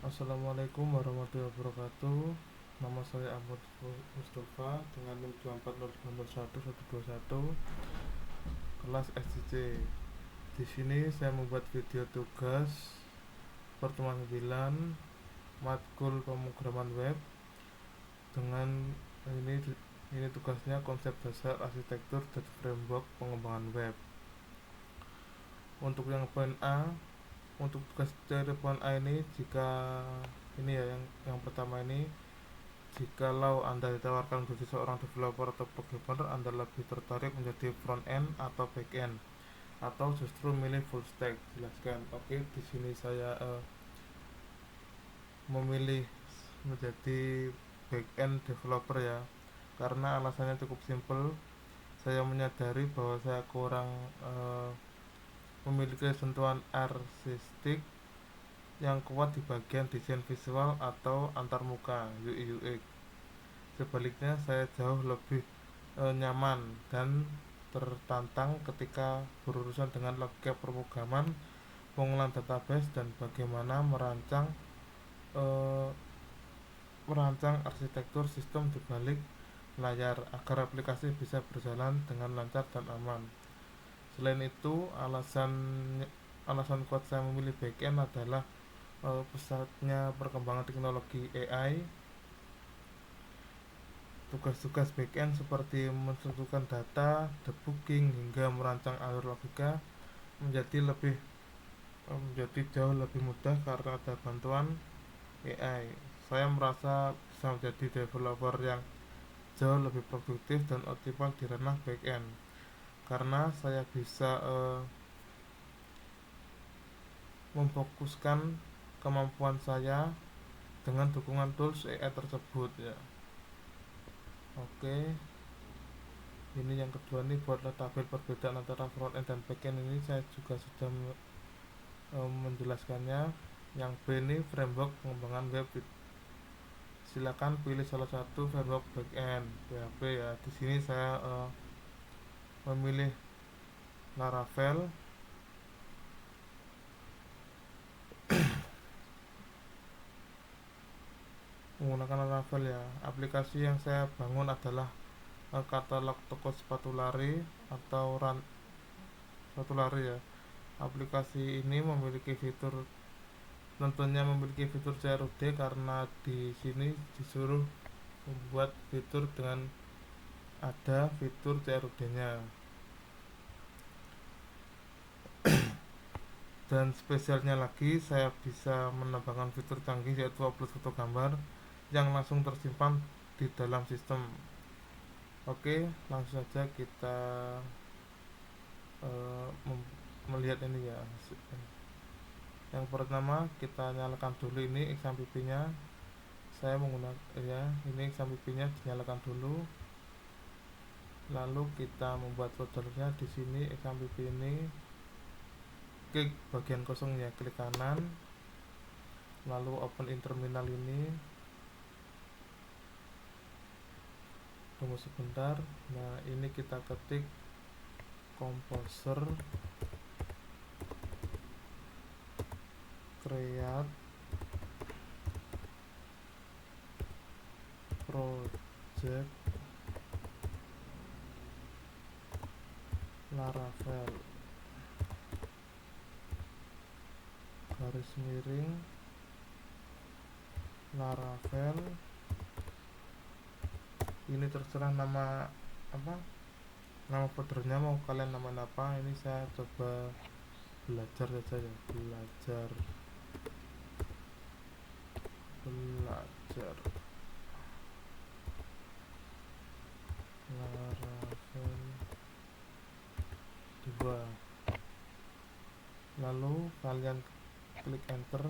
Assalamualaikum warahmatullahi wabarakatuh. Nama saya Ahmad Mustafa dengan NIM 240501121 kelas SCC. Di sini saya membuat video tugas pertemuan 9 matkul pemrograman web dengan ini tugasnya konsep dasar arsitektur dan framework pengembangan web. Untuk yang poin A, untuk tugas dari poin A ini, jika ini ya yang pertama ini, jikalau Anda ditawarkan menjadi seorang developer atau programmer, Anda lebih tertarik menjadi front end atau back end atau justru milih full stack? Jelaskan. Oke, di sini saya memilih menjadi back end developer ya. Karena alasannya cukup simpel. Saya menyadari bahwa saya kurang memiliki sentuhan artistik yang kuat di bagian desain visual atau antarmuka UI UX. Sebaliknya, saya jauh lebih nyaman dan tertantang ketika berurusan dengan logika pemrograman, pengolahan database, dan bagaimana eh, merancang arsitektur sistem di balik layar agar aplikasi bisa berjalan dengan lancar dan aman. Selain itu, alasan kuat saya memilih backend adalah pesatnya perkembangan teknologi AI. Tugas-tugas backend seperti menentukan data, debugging, hingga merancang alur logika menjadi jauh lebih mudah karena ada bantuan AI. Saya merasa bisa menjadi developer yang jauh lebih produktif dan optimal di ranah backend karena saya bisa memfokuskan kemampuan saya dengan dukungan tools AI tersebut ya. Oke, ini yang kedua nih, buatlah tabel perbedaan antara front end dan back end. Ini saya juga sudah menjelaskannya. Yang B ini framework pengembangan web. Silakan pilih salah satu framework back end PHP ya. Di sini saya memilih Laravel. Menggunakan Laravel ya. Aplikasi yang saya bangun adalah katalog toko sepatu lari atau sepatu lari ya. Aplikasi ini memiliki fitur CRUD karena di sini disuruh membuat fitur dengan ada fitur CRUD-nya. Dan spesialnya lagi, saya bisa menambahkan fitur canggih yaitu upload foto gambar yang langsung tersimpan di dalam sistem. Oke, langsung saja kita melihat ini ya. Yang pertama, kita nyalakan dulu ini XAMPP nya. Saya menggunakan ya, ini XAMPP nya dinyalakan dulu. Lalu kita membuat foldernya. Di sini XAMPP ini, klik bagian kosongnya, klik kanan, lalu open in terminal ini, tunggu sebentar. Nah, ini kita ketik composer create project Laravel garis miring Laravel. Ini terserah nama apa, nama foldernya mau kalian namain apa. Ini saya coba belajar saja ya, belajar Laravel 2. Lalu kalian klik enter,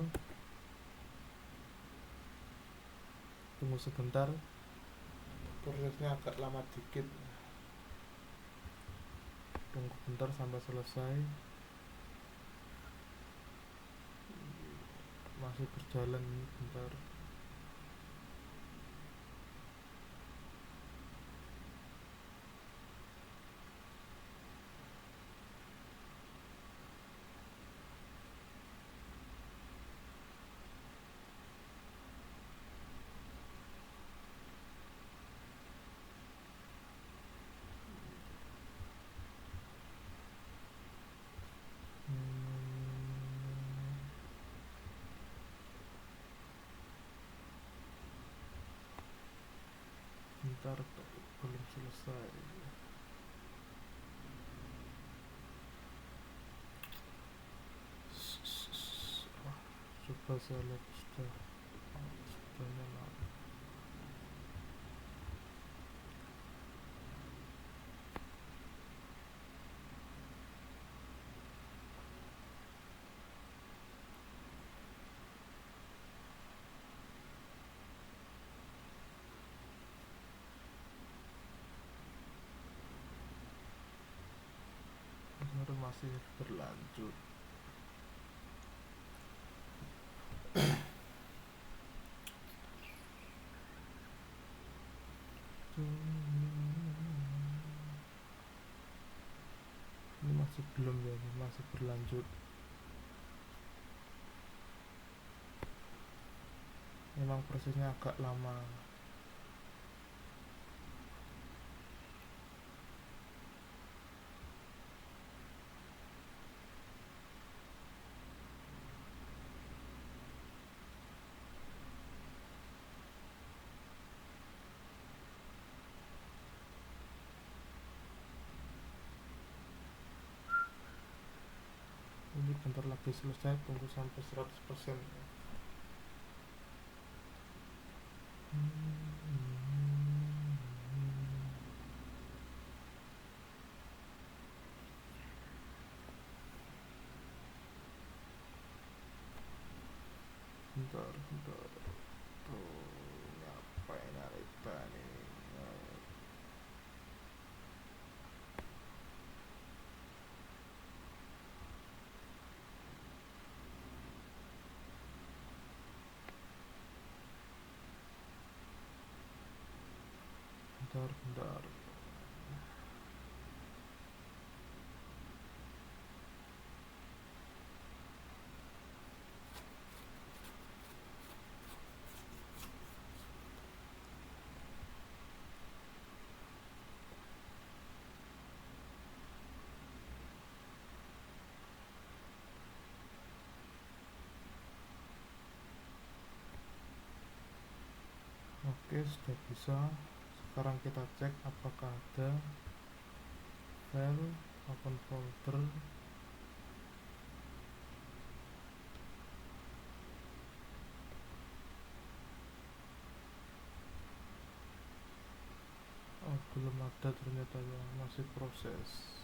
tunggu sebentar, prosesnya agak lama dikit, tunggu bentar sampai selesai. Masih berjalan, bentar. Coba saya lihat sudahnya. Masih berlanjut. Ini masih belum ya, ini masih berlanjut. Memang prosesnya agak lama. Ini bentar lagi selesai, tunggu sampai 100%. Bentar tuh, ngapain Alita nih? Bentar. Oke, sudah bisa. Sekarang kita cek apakah ada file, open folder. Oh, belum ada ternyata ya, masih proses.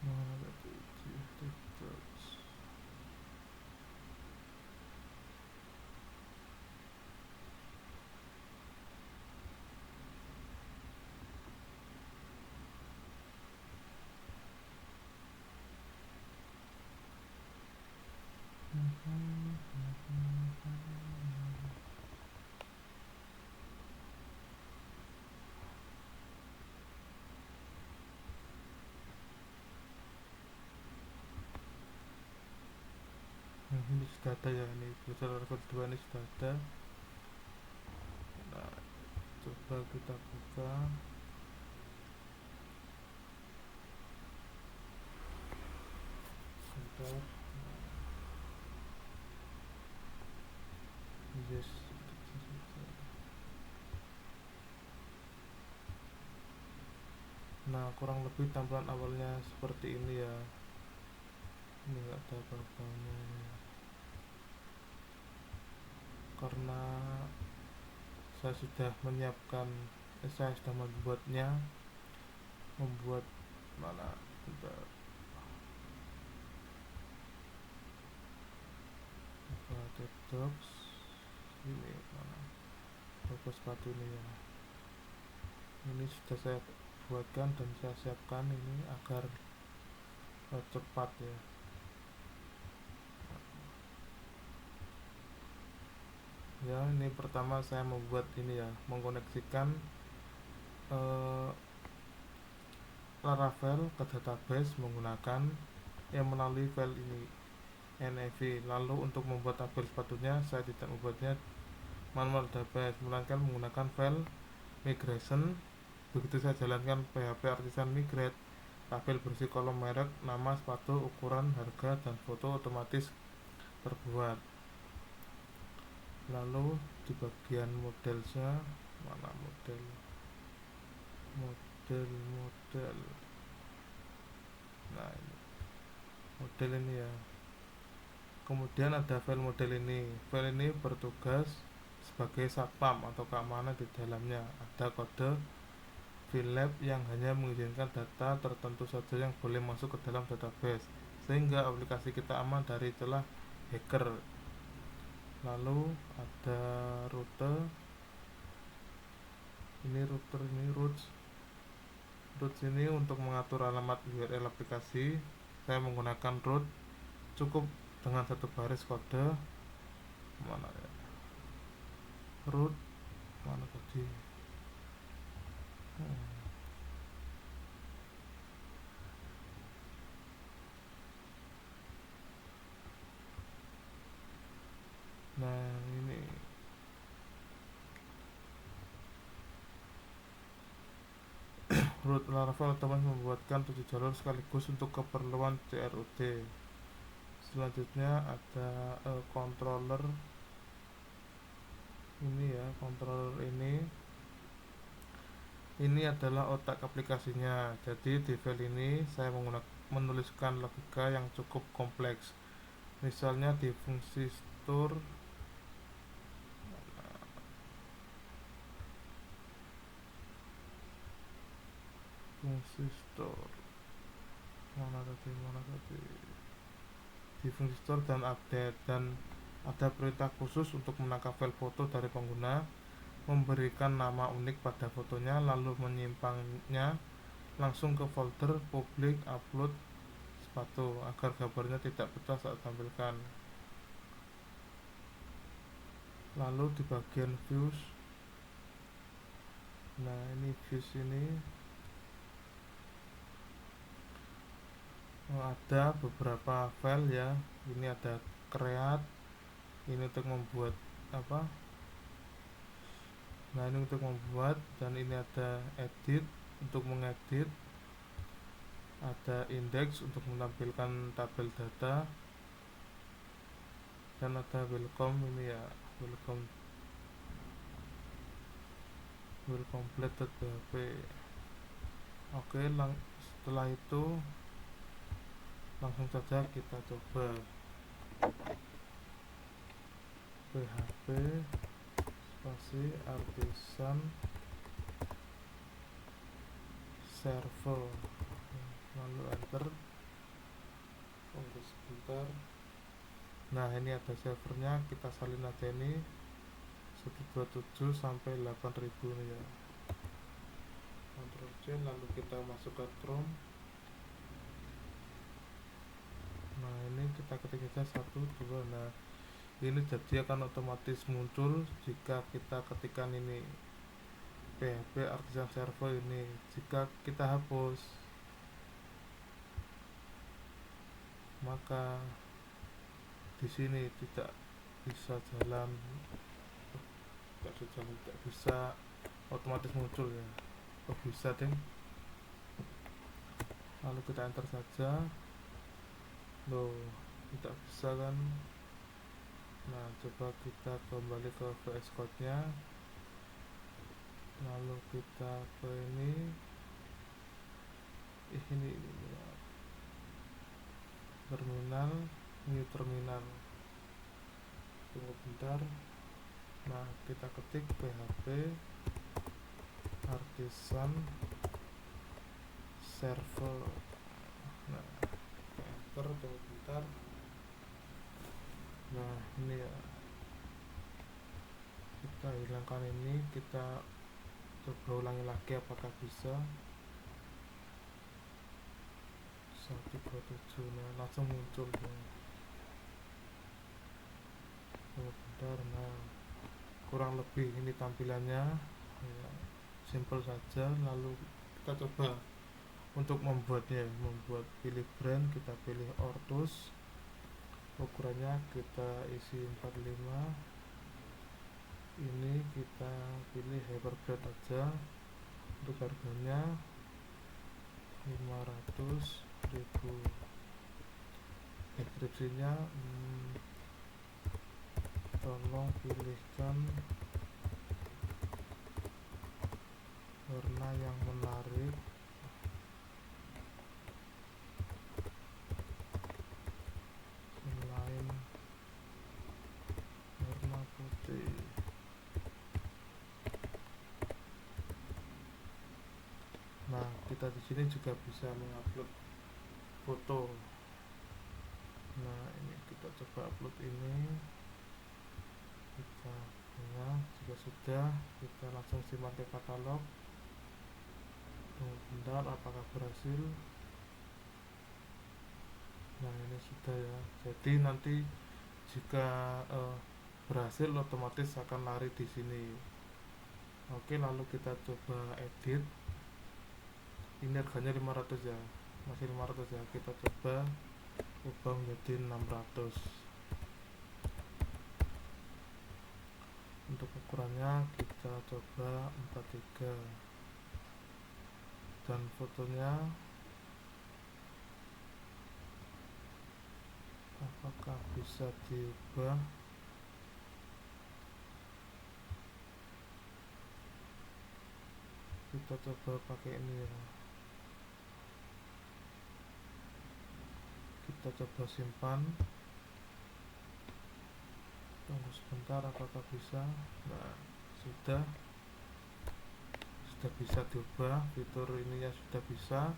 Mana tadi? Ini sudah ada ya, ini browser kedua ini sudah ada. Nah, coba kita buka. Bentar. Yes. Nah, kurang lebih tampilan awalnya seperti ini ya. Ini nggak ada apa-apanya karena saya sudah menyiapkan, saya sudah membuat mana bentar, buka docs ini mana logo sepatu ini ya. Ini sudah saya buatkan dan saya siapkan ini agar cepat ya. Ya, ini pertama saya membuat ini ya, mengkoneksikan Laravel ke database menggunakan yang melalui file ini, NIV. Lalu untuk membuat tabel sepatunya saya tidak membuatnya manual database, melainkan menggunakan file migration. Begitu saya jalankan PHP Artisan Migrate, tabel berisi kolom merek, nama sepatu, ukuran, harga, dan foto otomatis terbuat. Lalu di bagian modelnya, mana model, nah ini model ini ya. Kemudian ada file model ini. File ini bertugas sebagai satpam atau keamanan. Di dalamnya ada kode VLAB yang hanya mengizinkan data tertentu saja yang boleh masuk ke dalam database, sehingga aplikasi kita aman dari celah hacker. Lalu ada rute, ini router, ini routes ini untuk mengatur alamat URL aplikasi. Saya menggunakan root, cukup dengan satu baris kode. Mana ya, root mana tadi, nah ini root Laravel otomatis membuatkan 7 jalur sekaligus untuk keperluan CRUD. Selanjutnya ada controller ini ya. Controller ini adalah otak aplikasinya. Jadi di file ini saya menuliskan logika yang cukup kompleks. Misalnya di fungsi store, mana tadi di fungsi store dan update, dan ada perintah khusus untuk menangkap file foto dari pengguna, memberikan nama unik pada fotonya, lalu menyimpannya langsung ke folder public upload sepatu agar gambarnya tidak pecah saat tampilkan. Lalu di bagian views, nah ini views ini ada beberapa file ya. Ini ada create, ini untuk membuat apa, nah ini untuk membuat, dan ini ada edit untuk mengedit, ada index untuk menampilkan tabel data, dan ada welcome ini ya, welcome complete.php. Oke, setelah itu langsung saja kita coba php spasi artisan server, lalu enter, tunggu sebentar. Nah ini ada servernya, kita salin aja ini 127 sampai 8000 nih ya. Ctrl C, lalu kita masuk ke Chrome. Nah ini kita ketik aja 1, 2. Nah ini jadi akan otomatis muncul jika kita ketikkan ini PHP Artisan Server ini. Jika kita hapus, maka di sini tidak bisa jalan, tidak bisa otomatis muncul ya. Oh bisa deh. Lalu kita enter saja. Loh, tidak bisa kan. Nah coba kita kembali ke VS Code nya, lalu kita ke ini terminal, new terminal, tunggu bentar. Nah kita ketik php artisan server. Nah enter, tunggu bentar. Nah ini ya, kita hilangkan ini, kita coba ulangi lagi apakah bisa. 127, nah langsung muncul ya. Bentar, nah kurang lebih ini tampilannya ya, simple saja. Lalu kita coba untuk membuat pilih brand, kita pilih Ortus. ukurannya kita isi 45. Ini kita pilih Hyperblade aja. Untuk harganya 500.000. Deskripsinya tolong pilihkan warna yang menarik, selain warna putih. Nah, kita di sini juga bisa mengupload foto. Nah, ini kita coba upload ini. Kita jika sudah, kita langsung simpan ke katalog. Tunggu bentar, apakah berhasil? Nah, ini sudah ya. Jadi nanti jika berhasil, otomatis akan lari di sini. Oke, lalu kita coba edit. Ini harganya 500 ya, masih 500 ya. Kita coba ubah menjadi 600. Untuk ukurannya kita coba 43. Dan fotonya apakah bisa diubah? Kita coba pakai ini ya. Kita coba simpan. Tunggu sebentar, apakah bisa? Nah, sudah bisa diubah. Fitur ininya sudah bisa.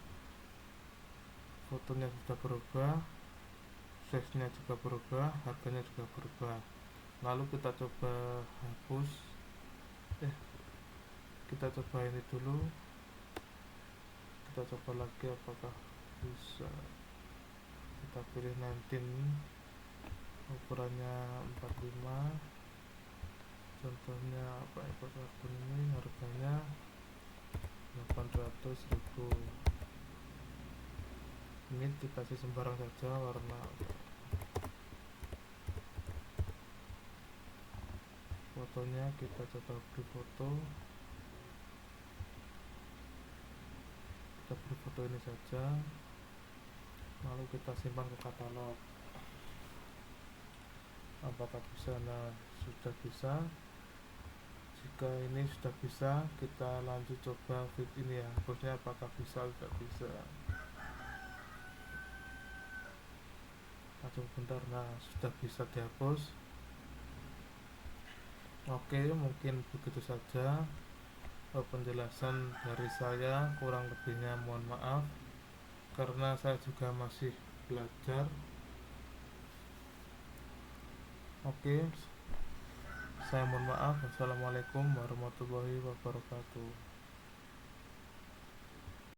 Fotonya sudah berubah, size nya juga berubah, harganya juga berubah. Lalu kita coba hapus. Kita coba ini dulu. Kita coba lagi apakah bisa. Kita pilih 19, ukurannya 45. Contohnya apa, ikut akun ini, harganya 800.000. Ini dikasih sembarang saja warna. Fotonya kita coba beri foto. Kita beri foto ini saja, lalu kita simpan ke katalog. Apakah bisa? Nah, sudah bisa. Jika ini sudah bisa, kita lanjut coba fit ini ya. Hapusnya apakah bisa atau tidak bisa. Langsung bentar. Nah, sudah bisa dihapus. Oke, mungkin begitu saja penjelasan dari saya. Kurang lebihnya mohon maaf, karena saya juga masih belajar. Oke, saya mohon maaf. Wassalamualaikum warahmatullahi wabarakatuh.